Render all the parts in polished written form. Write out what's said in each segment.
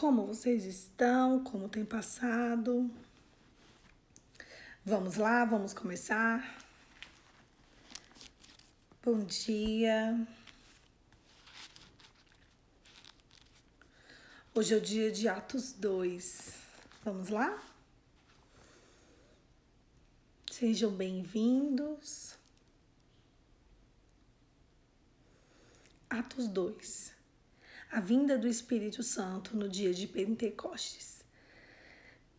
Como vocês estão? Como tem passado? Vamos lá, vamos começar. Bom dia. Hoje é o dia de Atos 2. Vamos lá? Sejam bem-vindos. Atos 2. A vinda do Espírito Santo no dia de Pentecostes.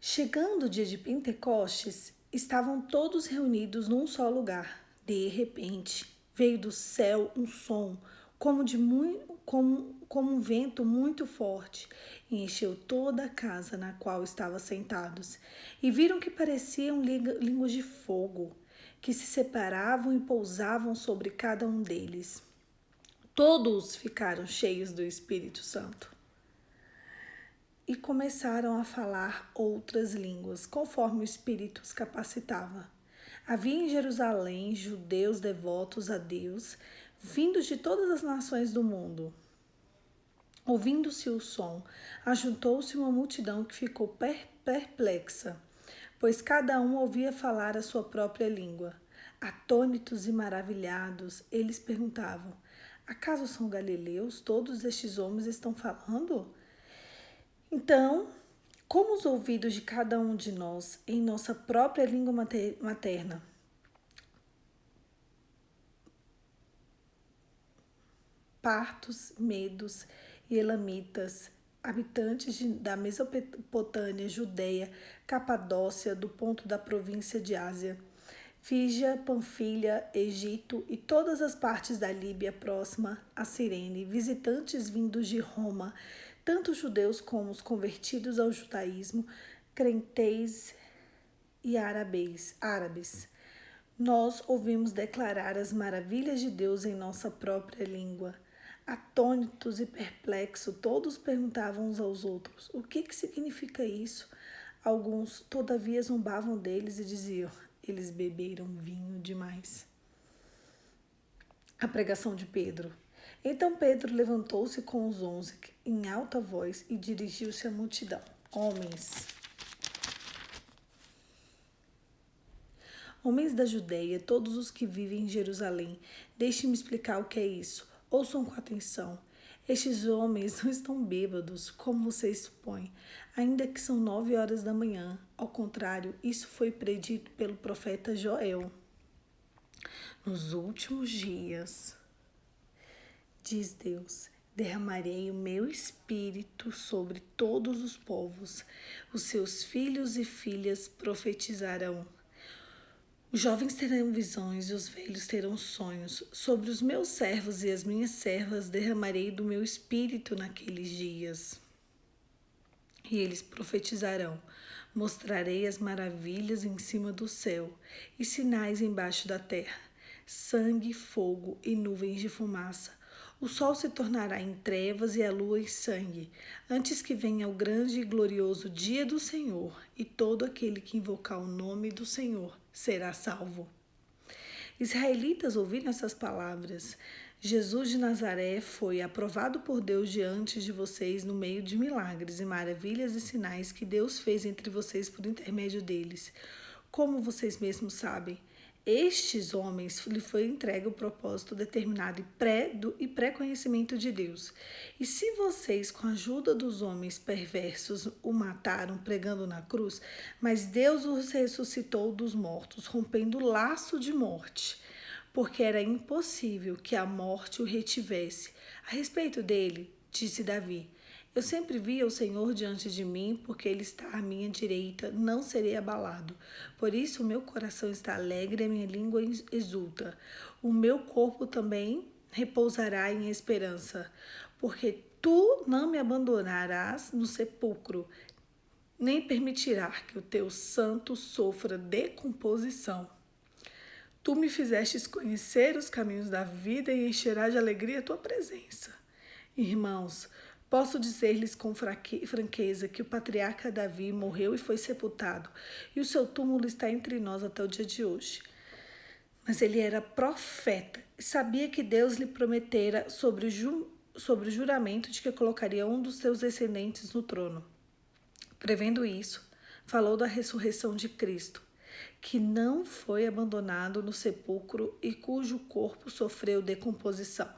Chegando o dia de Pentecostes, estavam todos reunidos num só lugar. De repente, veio do céu um som como um vento muito forte e encheu toda a casa na qual estavam sentados. E viram que pareciam línguas de fogo, que se separavam e pousavam sobre cada um deles. Todos ficaram cheios do Espírito Santo e começaram a falar outras línguas, conforme o Espírito os capacitava. Havia em Jerusalém judeus devotos a Deus, vindos de todas as nações do mundo. Ouvindo-se o som, ajuntou-se uma multidão que ficou perplexa, pois cada um ouvia falar a sua própria língua. Atônitos e maravilhados, eles perguntavam: acaso são galileus? Todos estes homens estão falando? Então, como os ouvidos de cada um de nós em nossa própria língua materna, partos, medos e elamitas, habitantes da Mesopotâmia, Judeia, Capadócia, do ponto da província de Ásia, Frígia, Panfilha, Egito e todas as partes da Líbia próxima a Cirene, visitantes vindos de Roma, tanto judeus como os convertidos ao judaísmo, crentes e árabes. Nós ouvimos declarar as maravilhas de Deus em nossa própria língua. Atônitos e perplexos, todos perguntavam uns aos outros: o que significa isso? Alguns, todavia, zombavam deles e diziam: eles beberam vinho demais. A pregação de Pedro. Então Pedro levantou-se com os 11 em alta voz e dirigiu-se à multidão. Homens da Judeia, todos os que vivem em Jerusalém, deixem-me explicar o que é isso. Ouçam com atenção. Estes homens não estão bêbados, como vocês supõem, ainda que são 9 horas da manhã. Ao contrário, isso foi predito pelo profeta Joel. Nos últimos dias, diz Deus, derramarei o meu espírito sobre todos os povos. Os seus filhos e filhas profetizarão. Os jovens terão visões e os velhos terão sonhos. Sobre os meus servos e as minhas servas derramarei do meu espírito naqueles dias. E eles profetizarão. Mostrarei as maravilhas em cima do céu e sinais embaixo da terra: sangue, fogo e nuvens de fumaça. O sol se tornará em trevas e a lua em sangue, antes que venha o grande e glorioso dia do Senhor, e todo aquele que invocar o nome do Senhor será salvo. Israelitas, ouviram essas palavras. Jesus de Nazaré foi aprovado por Deus diante de vocês no meio de milagres e maravilhas e sinais que Deus fez entre vocês por intermédio deles. Como vocês mesmos sabem, estes homens lhe foi entregue o propósito determinado e pré-conhecimento de Deus. E se vocês, com a ajuda dos homens perversos, o mataram pregando na cruz, mas Deus os ressuscitou dos mortos, rompendo o laço de morte, porque era impossível que a morte o retivesse. A respeito dele, disse Davi: eu sempre via o Senhor diante de mim, porque ele está à minha direita, não serei abalado. Por isso o meu coração está alegre e a minha língua exulta. O meu corpo também repousará em esperança, porque tu não me abandonarás no sepulcro, nem permitirás que o teu santo sofra decomposição. Tu me fizestes conhecer os caminhos da vida e encherás de alegria a tua presença. Irmãos, posso dizer-lhes com franqueza que o patriarca Davi morreu e foi sepultado, e o seu túmulo está entre nós até o dia de hoje. Mas ele era profeta e sabia que Deus lhe prometera sobre sobre o juramento de que colocaria um dos seus descendentes no trono. Prevendo isso, falou da ressurreição de Cristo, que não foi abandonado no sepulcro e cujo corpo sofreu decomposição.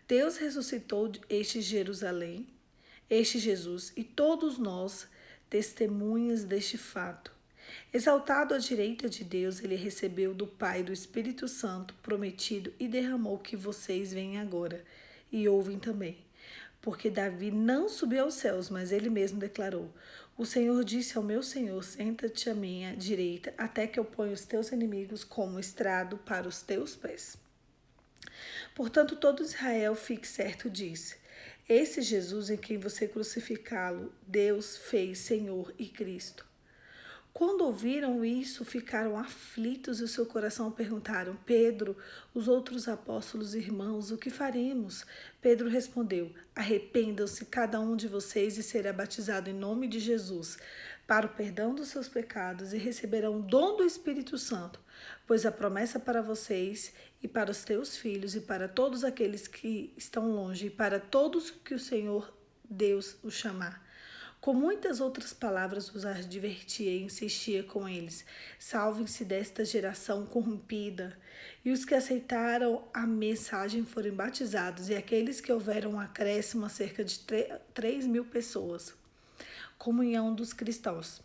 Deus ressuscitou este Jesus, e todos nós testemunhas deste fato. Exaltado à direita de Deus, ele recebeu do Pai do Espírito Santo prometido e derramou que vocês veem agora e ouvem também. Porque Davi não subiu aos céus, mas ele mesmo declarou: o Senhor disse ao meu Senhor: senta-te à minha direita, até que eu ponha os teus inimigos como estrado para os teus pés. Portanto, todo Israel fique certo disso. Esse Jesus em quem você crucificá-lo, Deus fez Senhor e Cristo. Quando ouviram isso, ficaram aflitos e o seu coração perguntaram: Pedro, os outros apóstolos, irmãos, o que faremos? Pedro respondeu: arrependam-se cada um de vocês e será batizado em nome de Jesus para o perdão dos seus pecados e receberão o dom do Espírito Santo, pois a promessa para vocês e para os teus filhos e para todos aqueles que estão longe e para todos que o Senhor Deus os chamar. Com muitas outras palavras os advertia e insistia com eles: salvem-se desta geração corrompida. E os que aceitaram a mensagem foram batizados, e aqueles que houveram um acréscimo a cerca de 3.000 pessoas. Comunhão dos cristãos.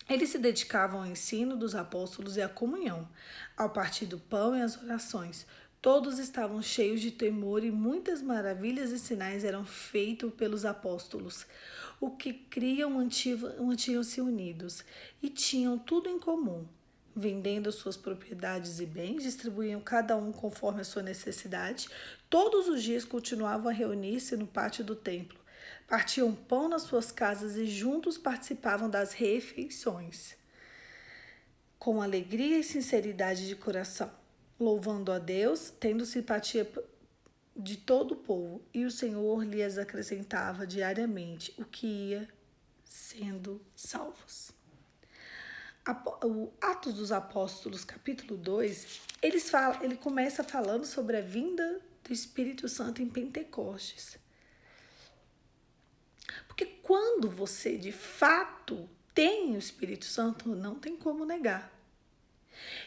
Eles se dedicavam ao ensino dos apóstolos e à comunhão, ao partir do pão e às orações. Todos estavam cheios de temor e muitas maravilhas e sinais eram feitos pelos apóstolos. O que criam mantinham-se unidos e tinham tudo em comum. Vendendo suas propriedades e bens, distribuíam cada um conforme a sua necessidade. Todos os dias continuavam a reunir-se no pátio do templo. Partiam pão nas suas casas e juntos participavam das refeições, com alegria e sinceridade de coração, louvando a Deus, tendo simpatia de todo o povo, e o Senhor lhes acrescentava diariamente o que ia sendo salvos. O Atos dos Apóstolos, capítulo 2, ele começa falando sobre a vinda do Espírito Santo em Pentecostes. Porque quando você de fato tem o Espírito Santo, não tem como negar.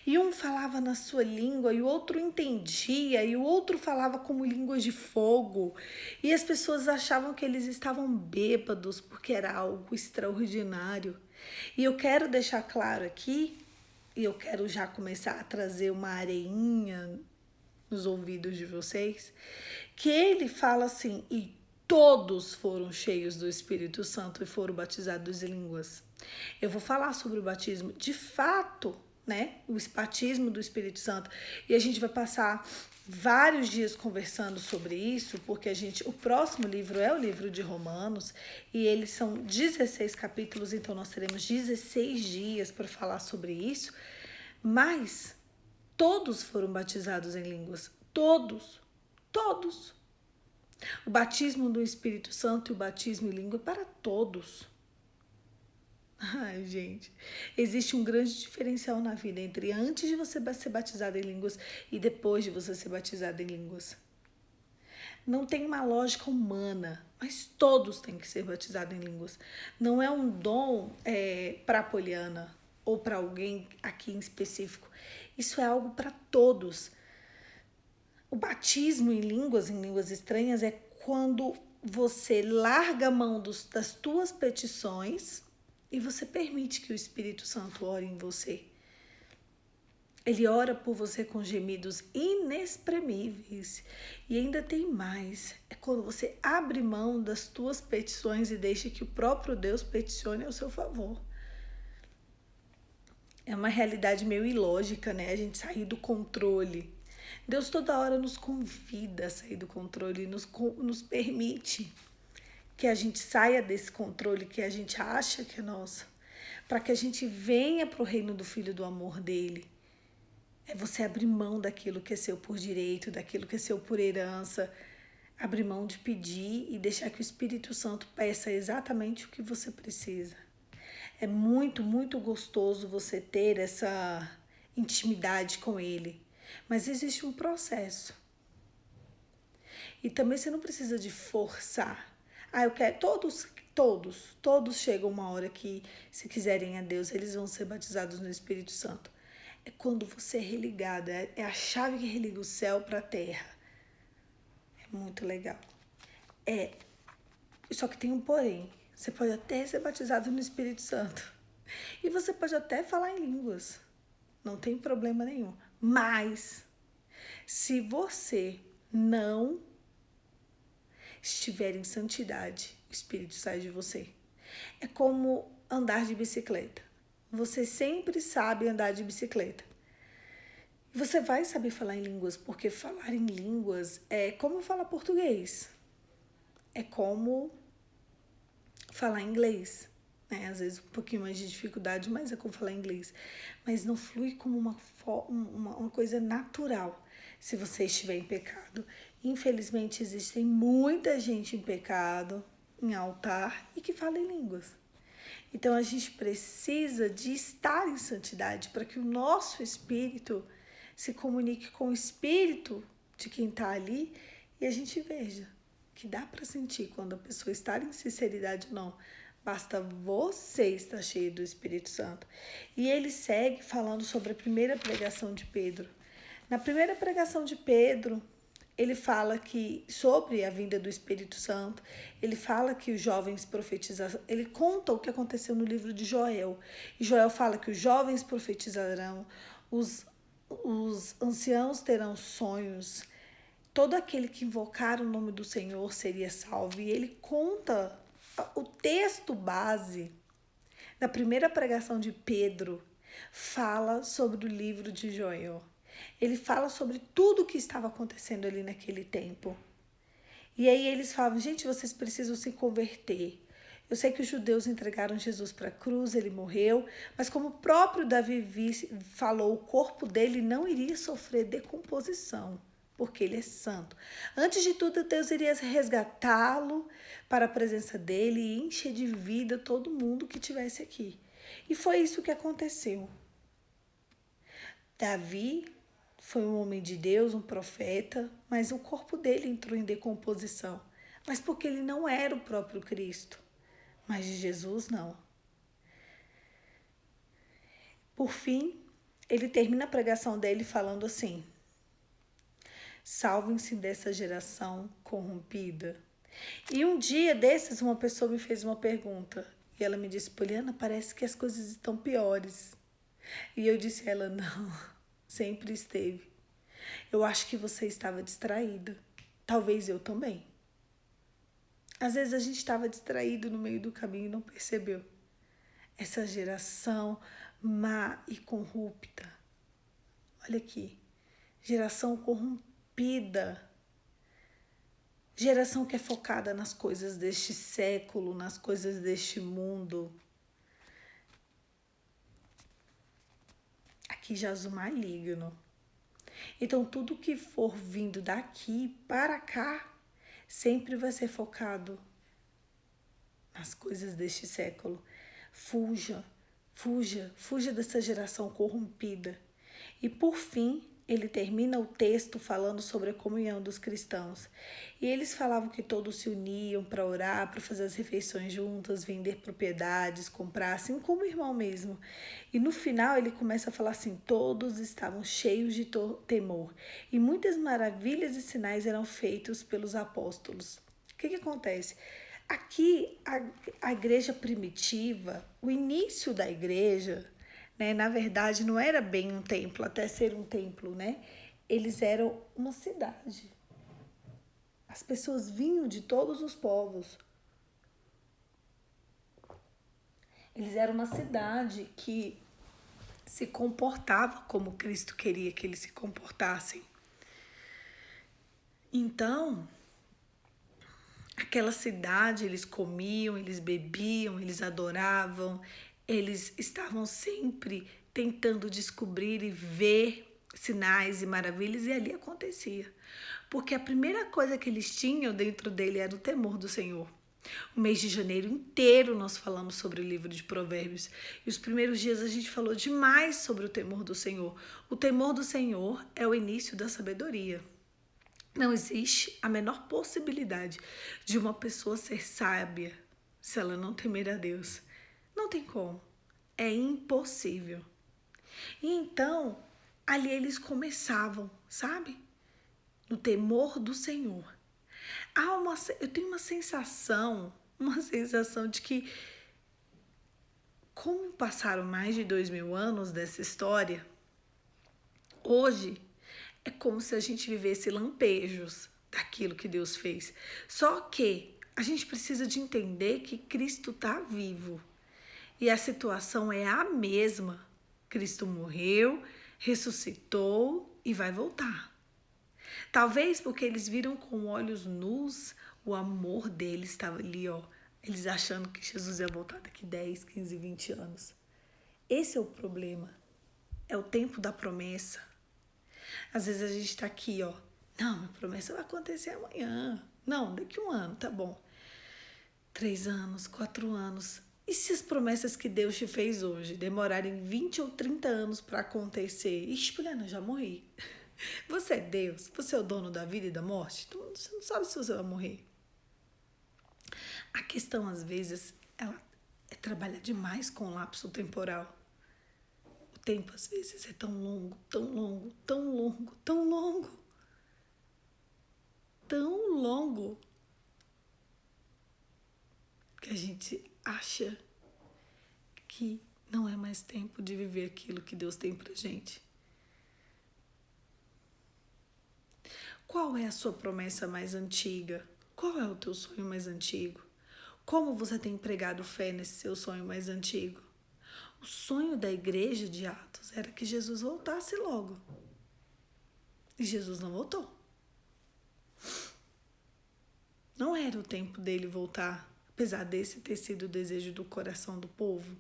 E um falava na sua língua e o outro entendia e o outro falava como línguas de fogo. E as pessoas achavam que eles estavam bêbados porque era algo extraordinário. E eu quero deixar claro aqui, e eu quero já começar a trazer uma areinha nos ouvidos de vocês, que ele fala assim: e todos foram cheios do Espírito Santo e foram batizados em línguas. Eu vou falar sobre o batismo de fato, né? O batismo do Espírito Santo. E a gente vai passar vários dias conversando sobre isso, porque o próximo livro é o livro de Romanos, e eles são 16 capítulos, então nós teremos 16 dias para falar sobre isso. Mas todos foram batizados em línguas. Todos. O batismo do Espírito Santo e o batismo em língua é para todos. Ai, gente, existe um grande diferencial na vida entre antes de você ser batizado em línguas e depois de você ser batizado em línguas. Não tem uma lógica humana, mas todos têm que ser batizados em línguas. Não é um dom para a Poliana ou para alguém aqui em específico. Isso é algo para todos. O batismo em línguas estranhas, é quando você larga a mão das tuas petições e você permite que o Espírito Santo ore em você. Ele ora por você com gemidos inexprimíveis. E ainda tem mais. É quando você abre mão das tuas petições e deixa que o próprio Deus peticione ao seu favor. É uma realidade meio ilógica, né? A gente sair do controle. Deus toda hora nos convida a sair do controle, nos permite que a gente saia desse controle que a gente acha que é nosso, para que a gente venha para o reino do Filho do amor dele. É você abrir mão daquilo que é seu por direito, daquilo que é seu por herança, abrir mão de pedir e deixar que o Espírito Santo peça exatamente o que você precisa. É muito, muito gostoso você ter essa intimidade com ele. Mas existe um processo. E também você não precisa de forçar. Ah, eu quero. Todos chegam uma hora que, se quiserem a Deus, eles vão ser batizados no Espírito Santo. É quando você é religado, é a chave que religa o céu para a terra. É muito legal. Só que tem um porém. Você pode até ser batizado no Espírito Santo. E você pode até falar em línguas. Não tem problema nenhum. Mas, se você não estiver em santidade, o Espírito sai de você. É como andar de bicicleta. Você sempre sabe andar de bicicleta. Você vai saber falar em línguas, porque falar em línguas é como falar português. É como falar inglês. Né? Às vezes um pouquinho mais de dificuldade, mas é como falar inglês. Mas não flui como uma coisa natural se você estiver em pecado. Infelizmente, existem muita gente em pecado, em altar, e que fala em línguas. Então, a gente precisa de estar em santidade para que o nosso espírito se comunique com o espírito de quem está ali e a gente veja que dá para sentir quando a pessoa está em sinceridade ou não. Basta você estar cheio do Espírito Santo. E ele segue falando sobre a primeira pregação de Pedro. Na primeira pregação de Pedro, ele fala que sobre a vinda do Espírito Santo, ele fala que os jovens profetizarão, ele conta o que aconteceu no livro de Joel. E Joel fala que os jovens profetizarão, os anciãos terão sonhos, todo aquele que invocar o nome do Senhor seria salvo. E ele conta o texto base da primeira pregação de Pedro, fala sobre o livro de Joel. Ele fala sobre tudo o que estava acontecendo ali naquele tempo. E aí eles falam, gente, vocês precisam se converter. Eu sei que os judeus entregaram Jesus para a cruz, ele morreu, mas como o próprio Davi falou, o corpo dele não iria sofrer decomposição, porque ele é santo. Antes de tudo, Deus iria resgatá-lo para a presença dele e encher de vida todo mundo que estivesse aqui. E foi isso que aconteceu. Davi foi um homem de Deus, um profeta, mas o corpo dele entrou em decomposição. Mas porque ele não era o próprio Cristo. Mas de Jesus, não. Por fim, ele termina a pregação dele falando assim: salvem-se dessa geração corrompida. E um dia desses, uma pessoa me fez uma pergunta. E ela me disse, Poliana, parece que as coisas estão piores. E eu disse a ela, não, sempre esteve. Eu acho que você estava distraída. Talvez eu também. Às vezes a gente estava distraído no meio do caminho e não percebeu. Essa geração má e corrupta. Olha aqui. Geração corrompida. Geração que é focada nas coisas deste século, nas coisas deste mundo. Aqui jaz o maligno. Então, tudo que for vindo daqui para cá sempre vai ser focado nas coisas deste século. Fuja dessa geração corrompida. E por fim, ele termina o texto falando sobre a comunhão dos cristãos. E eles falavam que todos se uniam para orar, para fazer as refeições juntas, vender propriedades, comprar, assim como o irmão mesmo. E no final ele começa a falar assim, todos estavam cheios de temor. E muitas maravilhas e sinais eram feitos pelos apóstolos. O que acontece? Aqui, a igreja primitiva, o início da igreja, né, na verdade, não era bem um templo, até ser um templo, né? Eles eram uma cidade. As pessoas vinham de todos os povos. Eles eram uma cidade que se comportava como Cristo queria que eles se comportassem. Então, aquela cidade, eles comiam, eles bebiam, eles adoravam, eles estavam sempre tentando descobrir e ver sinais e maravilhas, e ali acontecia. Porque a primeira coisa que eles tinham dentro dele era o temor do Senhor. O mês de janeiro inteiro nós falamos sobre o livro de Provérbios. E os primeiros dias a gente falou demais sobre o temor do Senhor. O temor do Senhor é o início da sabedoria. Não existe a menor possibilidade de uma pessoa ser sábia se ela não temer a Deus. Não tem como. É impossível. E então, ali eles começavam, sabe? No temor do Senhor. Eu tenho uma sensação de que, como passaram mais de 2000 anos dessa história, hoje é como se a gente vivesse lampejos daquilo que Deus fez. Só que a gente precisa de entender que Cristo está vivo e a situação é a mesma. Cristo morreu, ressuscitou e vai voltar. Talvez porque eles viram com olhos nus, o amor deles estava ali, ó. Eles achando que Jesus ia voltar daqui 10, 15, 20 anos. Esse é o problema. É o tempo da promessa. Às vezes a gente está aqui, ó. Não, a promessa vai acontecer amanhã. Não, daqui 1 ano, tá bom. 3 anos, 4 anos. E se as promessas que Deus te fez hoje demorarem 20 ou 30 anos para acontecer? Ixi, Juliana, já morri. Você é Deus, você é o dono da vida e da morte, você não sabe se você vai morrer. A questão, às vezes, ela é trabalhar demais com o lapso temporal. O tempo, às vezes, é tão longo, tão longo, tão longo, tão longo. Tão longo que a gente acha que não é mais tempo de viver aquilo que Deus tem pra gente. Qual é a sua promessa mais antiga? Qual é o teu sonho mais antigo? Como você tem empregado fé nesse seu sonho mais antigo? O sonho da igreja de Atos era que Jesus voltasse logo. E Jesus não voltou. Não era o tempo dele voltar, apesar desse ter sido o desejo do coração do povo.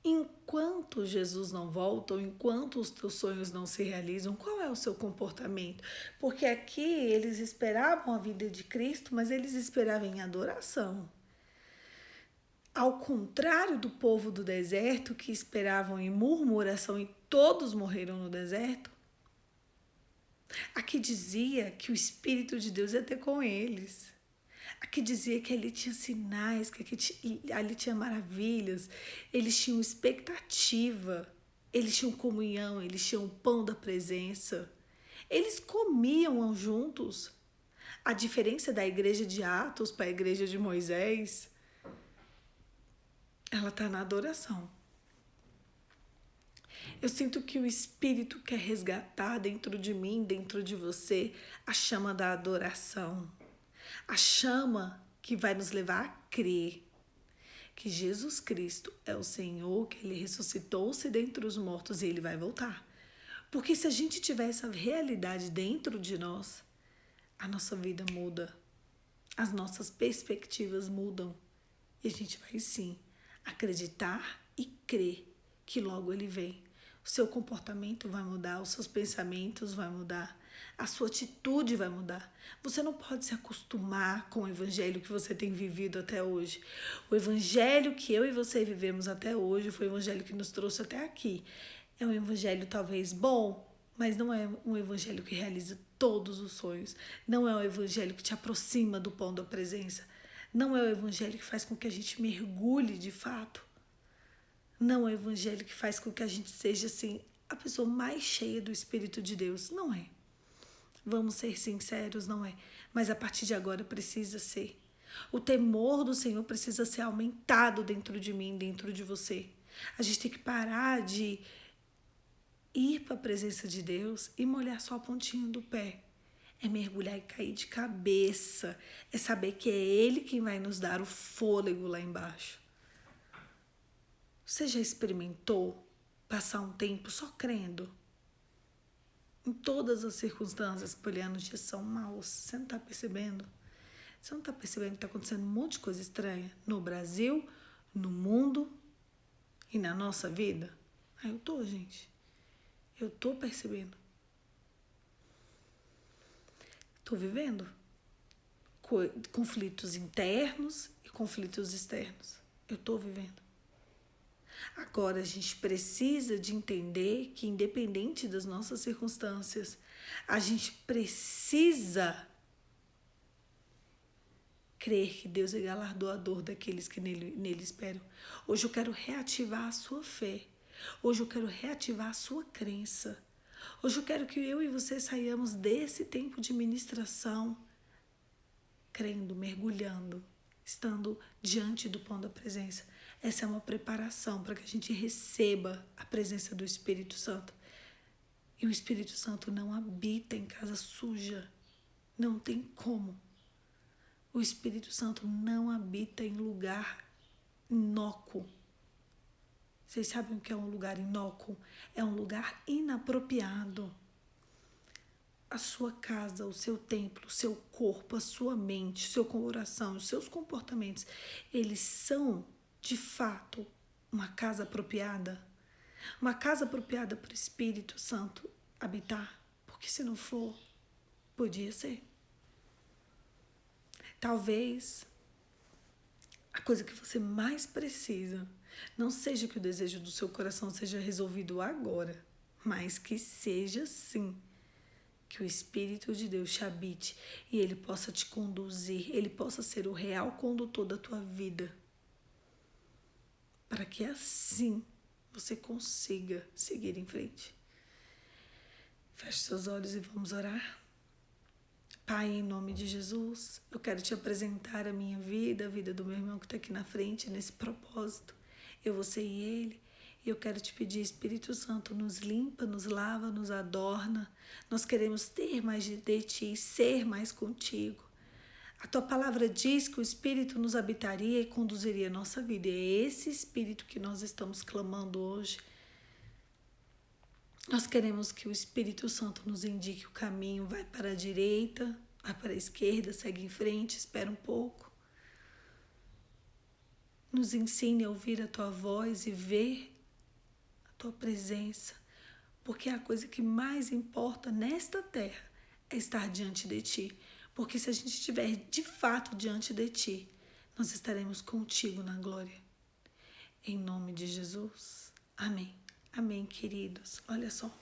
Enquanto Jesus não volta, ou enquanto os teus sonhos não se realizam, qual é o seu comportamento? Porque aqui eles esperavam a vida de Cristo, mas eles esperavam em adoração. Ao contrário do povo do deserto, que esperavam em murmuração e todos morreram no deserto, aqui dizia que o Espírito de Deus ia ter com eles. Aqui dizia que ali tinha sinais, que ali tinha maravilhas, eles tinham expectativa, eles tinham comunhão, eles tinham o pão da presença. Eles comiam juntos. A diferença da igreja de Atos para a igreja de Moisés, ela está na adoração. Eu sinto que o Espírito quer resgatar dentro de mim, dentro de você, a chama da adoração. A chama que vai nos levar a crer que Jesus Cristo é o Senhor, que Ele ressuscitou-se dentre os mortos e Ele vai voltar. Porque se a gente tiver essa realidade dentro de nós, a nossa vida muda, as nossas perspectivas mudam e a gente vai sim acreditar e crer que logo Ele vem. O seu comportamento vai mudar, os seus pensamentos vão mudar, a sua atitude vai mudar. Você não pode se acostumar com o evangelho que você tem vivido até hoje. O evangelho que eu e você vivemos até hoje foi o evangelho que nos trouxe até aqui. É um evangelho talvez bom, mas não é um evangelho que realiza todos os sonhos. Não é um evangelho que te aproxima do pão da presença. Não é o evangelho que faz com que a gente mergulhe de fato. Não é o evangelho que faz com que a gente seja assim a pessoa mais cheia do Espírito de Deus. Não é. Vamos ser sinceros, não é. Mas a partir de agora precisa ser. O temor do Senhor precisa ser aumentado dentro de mim, dentro de você. A gente tem que parar de ir para a presença de Deus e molhar só a pontinha do pé. É mergulhar e cair de cabeça. É saber que é Ele quem vai nos dar o fôlego lá embaixo. Você já experimentou passar um tempo só crendo? Em todas as circunstâncias, Poliana, os dias são maus. Você não está percebendo? Você não está percebendo que está acontecendo um monte de coisa estranha no Brasil, no mundo e na nossa vida? Eu tô, gente. Eu tô percebendo. Tô vivendo conflitos internos e conflitos externos. Eu tô vivendo. Agora a gente precisa de entender que, independente das nossas circunstâncias, a gente precisa crer que Deus é galardoador daqueles que nele esperam. Hoje eu quero reativar a sua fé. Hoje eu quero reativar a sua crença. Hoje eu quero que eu e você saiamos desse tempo de ministração crendo, mergulhando, estando diante do pão da presença. Essa é uma preparação para que a gente receba a presença do Espírito Santo. E o Espírito Santo não habita em casa suja. Não tem como. O Espírito Santo não habita em lugar inócuo. Vocês sabem o que é um lugar inócuo? É um lugar inapropriado. A sua casa, o seu templo, o seu corpo, a sua mente, o seu coração, os seus comportamentos, eles são, de fato, uma casa apropriada? Uma casa apropriada para o Espírito Santo habitar? Porque se não for, podia ser. Talvez a coisa que você mais precisa não seja que o desejo do seu coração seja resolvido agora, mas que seja sim que o Espírito de Deus te habite e ele possa te conduzir, ele possa ser o real condutor da tua vida, para que assim você consiga seguir em frente. Feche seus olhos e vamos orar. Pai, em nome de Jesus, eu quero te apresentar a minha vida, a vida do meu irmão que está aqui na frente, nesse propósito. Eu, você e ele. E eu quero te pedir, Espírito Santo, nos limpa, nos lava, nos adorna. Nós queremos ter mais de ti, ser mais contigo. A tua palavra diz que o Espírito nos habitaria e conduziria a nossa vida. E é esse Espírito que nós estamos clamando hoje. Nós queremos que o Espírito Santo nos indique o caminho, vai para a direita, vai para a esquerda, segue em frente, espera um pouco. Nos ensine a ouvir a tua voz e ver a tua presença, porque a coisa que mais importa nesta terra é estar diante de ti. Porque se a gente estiver de fato diante de ti, nós estaremos contigo na glória. Em nome de Jesus. Amém. Amém, queridos. Olha só,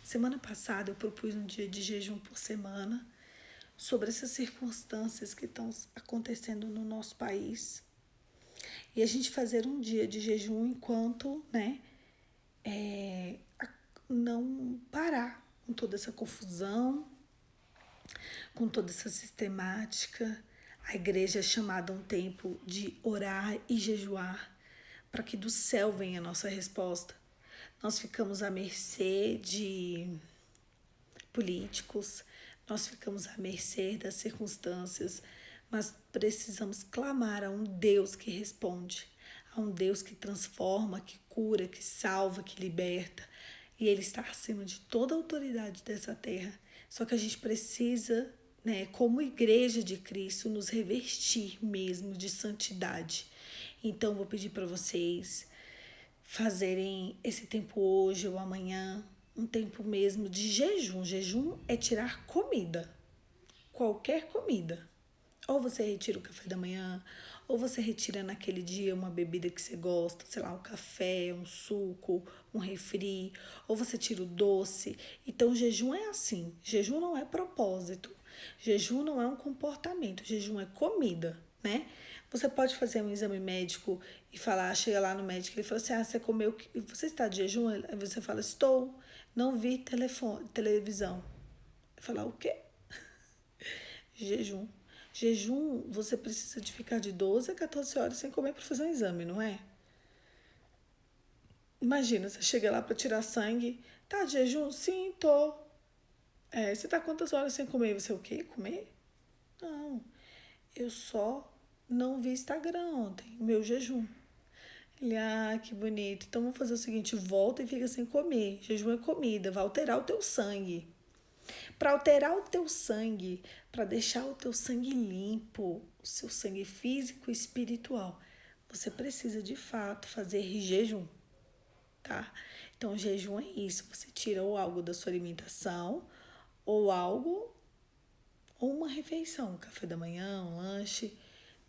semana passada eu propus um dia de jejum por semana sobre essas circunstâncias que estão acontecendo no nosso país. E a gente fazer um dia de jejum enquanto, não parar com toda essa confusão, com toda essa sistemática. A igreja é chamada a um tempo de orar e jejuar para que do céu venha a nossa resposta. Nós ficamos à mercê de políticos, nós ficamos à mercê das circunstâncias, mas precisamos clamar a um Deus que responde, a um Deus que transforma, que cura, que salva, que liberta. E Ele está acima de toda a autoridade dessa terra. Só que a gente precisa, como igreja de Cristo, nos revestir mesmo de santidade. Então, vou pedir para vocês fazerem esse tempo hoje ou amanhã, um tempo mesmo de jejum. Jejum é tirar comida, qualquer comida. Ou você retira o café da manhã, ou você retira naquele dia uma bebida que você gosta, sei lá, um café, um suco, um refri, ou você tira o doce. Então, jejum é assim. Jejum não é propósito. Jejum não é um comportamento. Jejum é comida, né? Você pode fazer um exame médico e falar, chega lá no médico, ele fala assim, você comeu, você está de jejum? Aí você fala, estou, não vi televisão. Falar o quê? Jejum. Jejum, você precisa de ficar de 12 a 14 horas sem comer para fazer um exame, não é? Imagina, você chega lá para tirar sangue, tá de jejum? Sim, tô. Você tá quantas horas sem comer? Você o quê? Comer? Não, eu só não vi Instagram ontem, meu jejum. Ele, que bonito. Então vamos fazer o seguinte, volta e fica sem comer. Jejum é comida, vai alterar o teu sangue. Para alterar o teu sangue, para deixar o teu sangue limpo, o seu sangue físico e espiritual, você precisa de fato fazer jejum, tá? Então, jejum é isso, você tira ou algo da sua alimentação, ou algo, ou uma refeição, um café da manhã, um lanche,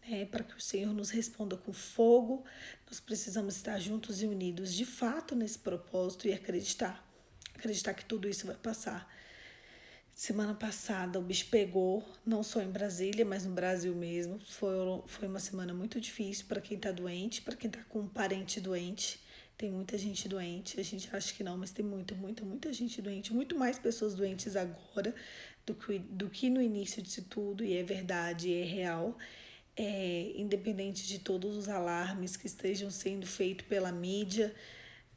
né, para que o Senhor nos responda com fogo. Nós precisamos estar juntos e unidos de fato nesse propósito e acreditar que tudo isso vai passar. Semana passada o bicho pegou, não só em Brasília, mas no Brasil mesmo. Foi uma semana muito difícil para quem está doente, para quem está com um parente doente. Tem muita gente doente, a gente acha que não, mas tem muita gente doente, muito mais pessoas doentes agora do que no início disso tudo, e é verdade, é real. Independente de todos os alarmes que estejam sendo feitos pela mídia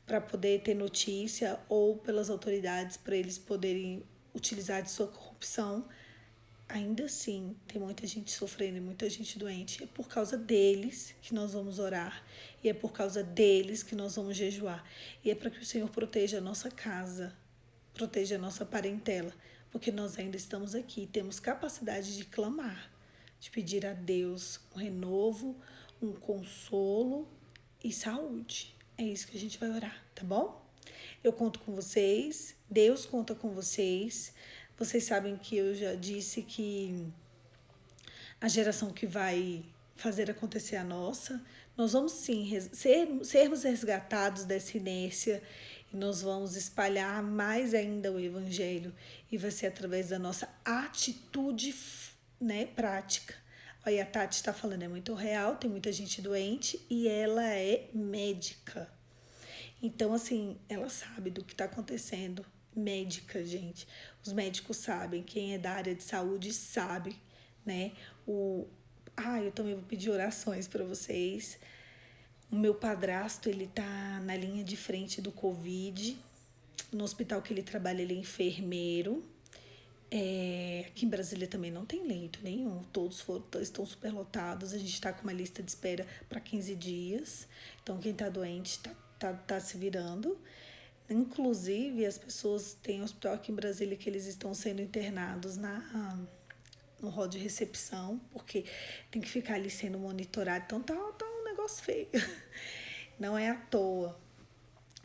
para poder ter notícia ou pelas autoridades para eles poderem utilizar de sua corrupção, ainda assim tem muita gente sofrendo e muita gente doente. É por causa deles que nós vamos orar e é por causa deles que nós vamos jejuar. E é para que o Senhor proteja a nossa casa, proteja a nossa parentela, porque nós ainda estamos aqui, temos capacidade de clamar, de pedir a Deus um renovo, um consolo e saúde. É isso que a gente vai orar, tá bom? Eu conto com vocês, Deus conta com vocês. Vocês sabem que eu já disse que a geração que vai fazer acontecer a nossa, nós vamos sim sermos resgatados dessa inércia e nós vamos espalhar mais ainda o evangelho e vai ser através da nossa atitude, né, prática. Olha, a Tati está falando, é muito real, tem muita gente doente e ela é médica. Então, assim, ela sabe do que está acontecendo. Médica, gente. Os médicos sabem, quem é da área de saúde sabe, né? Eu também vou pedir orações para vocês. O meu padrasto, ele tá na linha de frente do Covid. No hospital que ele trabalha, ele é enfermeiro. Aqui em Brasília também não tem leito nenhum, estão superlotados. A gente está com uma lista de espera para 15 dias. Então, quem está doente tá se virando. Inclusive, as pessoas têm hospital aqui em Brasília que eles estão sendo internados no hall de recepção, porque tem que ficar ali sendo monitorado. Então, tá um negócio feio. Não é à toa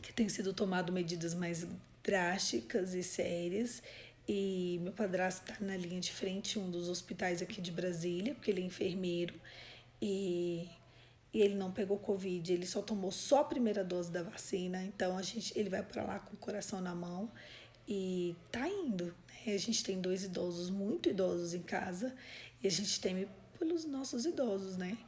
que tem sido tomado medidas mais drásticas e sérias. E meu padrasto está na linha de frente, um dos hospitais aqui de Brasília, porque ele é enfermeiro. E ele não pegou Covid, ele só tomou só a primeira dose da vacina. Então, ele vai para lá com o coração na mão e tá indo, né? A gente tem 2 idosos, muito idosos em casa, e a gente teme pelos nossos idosos, né?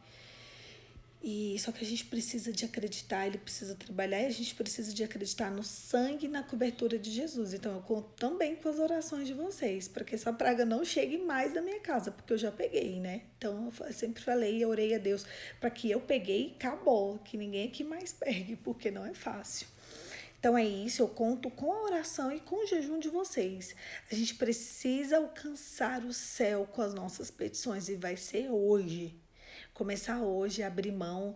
E só que a gente precisa de acreditar, ele precisa trabalhar e a gente precisa de acreditar no sangue e na cobertura de Jesus. Então eu conto também com as orações de vocês, para que essa praga não chegue mais na minha casa, porque eu já peguei, né? Então eu sempre falei e orei a Deus para que eu peguei e acabou, que ninguém aqui mais pegue, porque não é fácil. Então é isso, eu conto com a oração e com o jejum de vocês. A gente precisa alcançar o céu com as nossas petições e vai ser hoje. Começar hoje a abrir mão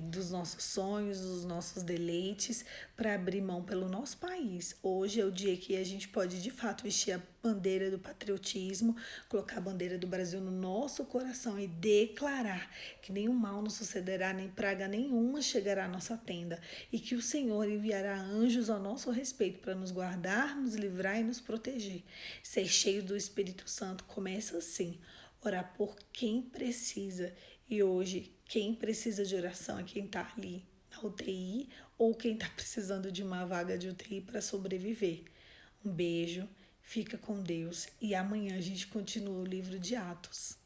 dos nossos sonhos, dos nossos deleites, para abrir mão pelo nosso país. Hoje é o dia que a gente pode, de fato, vestir a bandeira do patriotismo, colocar a bandeira do Brasil no nosso coração e declarar que nenhum mal nos sucederá, nem praga nenhuma chegará à nossa tenda, e que o Senhor enviará anjos ao nosso respeito para nos guardar, nos livrar e nos proteger. Ser cheio do Espírito Santo começa assim. Orar por quem precisa. E hoje, quem precisa de oração é quem está ali na UTI ou quem está precisando de uma vaga de UTI para sobreviver. Um beijo, fica com Deus e amanhã a gente continua o livro de Atos.